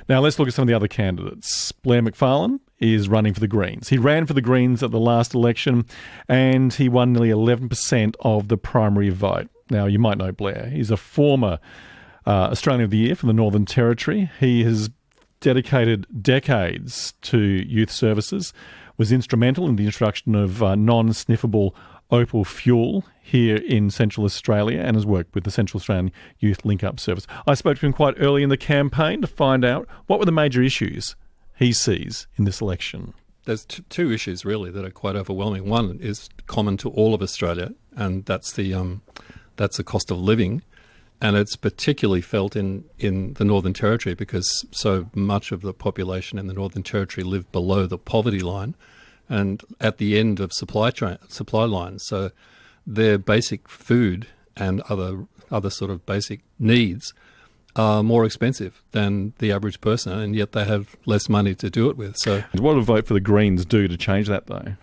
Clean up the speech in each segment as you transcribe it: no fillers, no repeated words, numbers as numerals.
Now let's look at some of the other candidates. Blair McFarland is running for the Greens. He ran for the Greens at the last election and he won nearly 11% of the primary vote. Now, you might know Blair. He's a former Australian of the Year for the Northern Territory. He has dedicated decades to youth services, was instrumental in the introduction of non-sniffable opal fuel here in Central Australia and has worked with the Central Australian Youth Link-Up Service. I spoke to him quite early in the campaign to find out what were the major issues he sees in this election. There's two issues really that are quite overwhelming. One is common to all of Australia, and that's the cost of living. And it's particularly felt in the Northern Territory because so much of the population in the Northern Territory live below the poverty line and at the end of supply lines. So their basic food and other sort of basic needs are more expensive than the average person, and yet they have less money to do it with. So what would a vote for the Greens do to change that, though?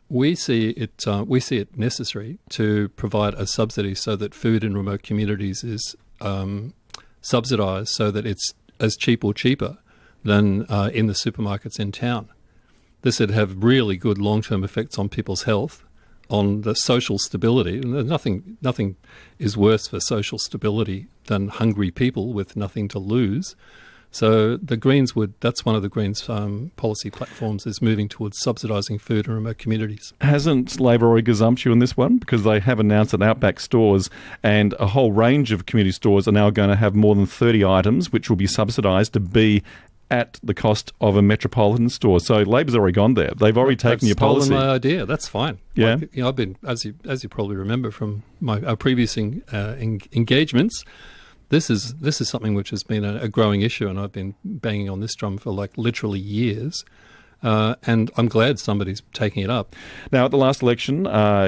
We see it necessary to provide a subsidy so that food in remote communities is subsidised so that it's as cheap or cheaper than in the supermarkets in town. This would have really good long-term effects on people's health, on the social stability. Nothing is worse for social stability than hungry people with nothing to lose. So the Greens that's one of the Greens' policy platforms is moving towards subsidising food in remote communities. Hasn't Labor already gazumped you on this one? Because they have announced that Outback stores and a whole range of community stores are now going to have more than 30 items which will be subsidised to be at the cost of a metropolitan store. So Labor's already gone there. They've already taken your policy. Stolen my idea. That's fine. Yeah. Like, I've been, as you probably remember from our previous engagements, this is something which has been a growing issue, and I've been banging on this drum for like literally years. And I'm glad somebody's taking it up. Now, at the last election,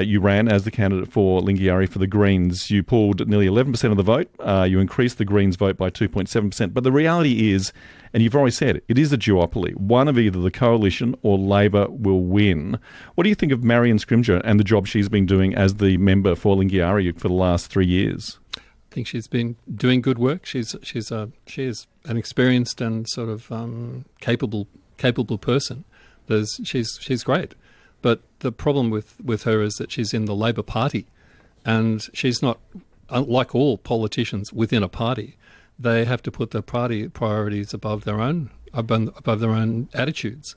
you ran as the candidate for Lingiari for the Greens. You pulled nearly 11% of the vote. You increased the Greens' vote by 2.7%. But the reality is, and you've already said it is a duopoly. One of either the Coalition or Labor will win. What do you think of Marion Scrimgeour and the job she's been doing as the member for Lingiari for the last 3 years? I think she's been doing good work. She is an experienced and sort of capable person. She's great, but the problem with her is that she's in the Labor Party, and she's not, like all politicians within a party. They have to put their party priorities above their own attitudes.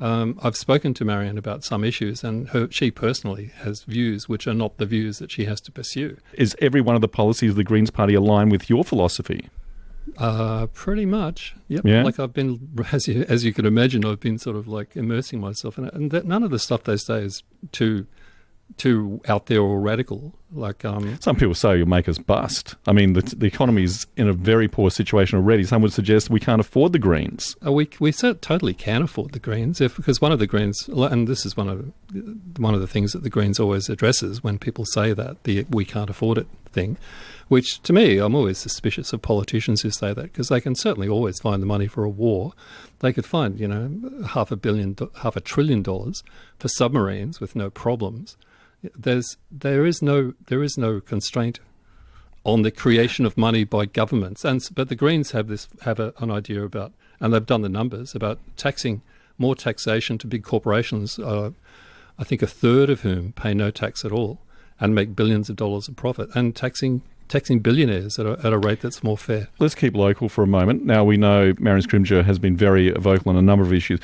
I've spoken to Marion about some issues, and she personally has views which are not the views that she has to pursue. Is every one of the policies of the Greens Party aligned with your philosophy? Pretty much. Yep. Yeah. Like I've been, as you can imagine, I've been sort of like immersing myself in it, and none of the stuff they say is too out there or radical. Like some people say you'll make us bust. I mean, the economy's in a very poor situation already. Some would suggest we can't afford the Greens. We totally can afford the Greens because one of the Greens, and this is one of the things that the Greens always addresses when people say that the we can't afford it thing. Which, to me, I'm always suspicious of politicians who say that, because they can certainly always find the money for a war. They could find, $500 billion for submarines with no problems. There is no constraint on the creation of money by governments, but the Greens have an idea about, and they've done the numbers about more taxation to big corporations. I think a third of whom pay no tax at all and make billions of dollars of profit, and taxing billionaires at a rate that's more fair. Let's keep local for a moment. Now, we know Marion Scrimgeour has been very vocal on a number of issues.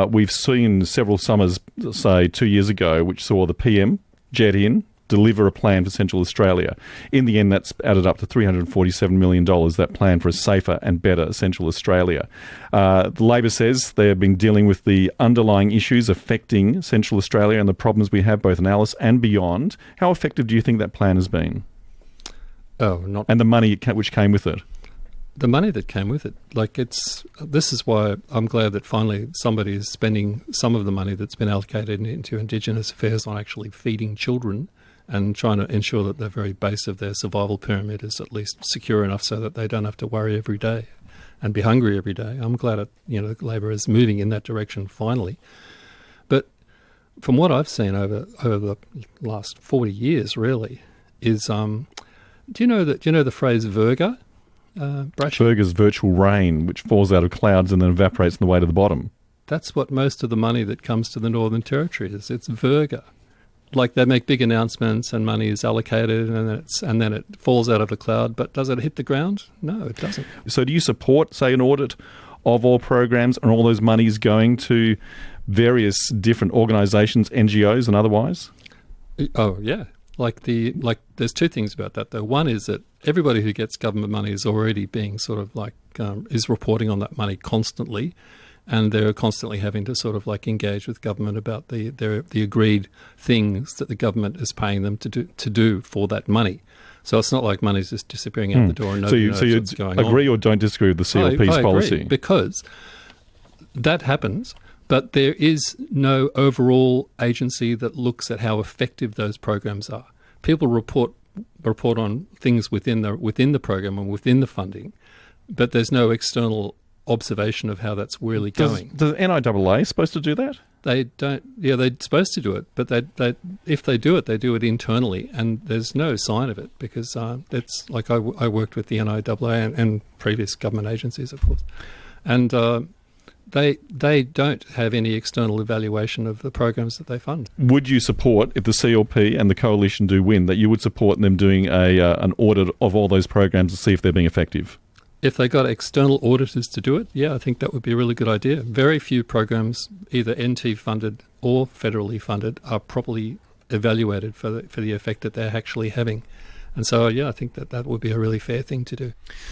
We've seen several summers, say 2 years ago, which saw the PM jet in, deliver a plan for Central Australia. In the end, that's added up to $347 million, that plan for a safer and better Central Australia. The Labor says they have been dealing with the underlying issues affecting Central Australia and the problems we have both in Alice and beyond. How effective do you think that plan has been? And the money which came with it? The money that came with it. This is why I'm glad that finally somebody is spending some of the money that's been allocated into Indigenous affairs on actually feeding children and trying to ensure that the very base of their survival pyramid is at least secure enough so that they don't have to worry every day and be hungry every day. I'm glad that Labor is moving in that direction finally. But from what I've seen over the last 40 years, really, is do you know the phrase virga? Brash? 𝙎𝙐𝙋𝙋𝙊𝙍𝙏 virtual rain, which falls out of clouds and then evaporates on the way to the bottom. That's what most of the money that comes to the Northern Territory is. It's 𝙎𝙐𝙋𝙋𝙊𝙍. Like they make big announcements and money is allocated and then it falls out of the cloud, but does it hit the ground? No, it doesn't. So do you support, say, an audit of all programs and all those monies going to various different organisations, NGOs and otherwise? Oh, yeah. There's two things about that, though. One is that everybody who gets government money is already being sort of is reporting on that money constantly, and they're constantly having to sort of engage with government about the agreed things that the government is paying them to do for that money. So it's not like money's just disappearing out the door and nobody knows what's going on. So you agree or don't disagree with the CLP's policy? I agree, because that happens. But there is no overall agency that looks at how effective those programs are. People report on things within the program and within the funding, but there's no external observation of how that's really going. Does NIAA supposed to do that? They don't. Yeah, they're supposed to do it, but if they do it internally, and there's no sign of it because it's like I worked with the NIAA and previous government agencies, of course, and. They don't have any external evaluation of the programs that they fund. Would you support, if the CLP and the Coalition do win, that you would support them doing an audit of all those programs to see if they're being effective? If they got external auditors to do it, yeah, I think that would be a really good idea. Very few programs, either NT funded or federally funded, are properly evaluated for the effect that they're actually having. And so, yeah, I think that would be a really fair thing to do.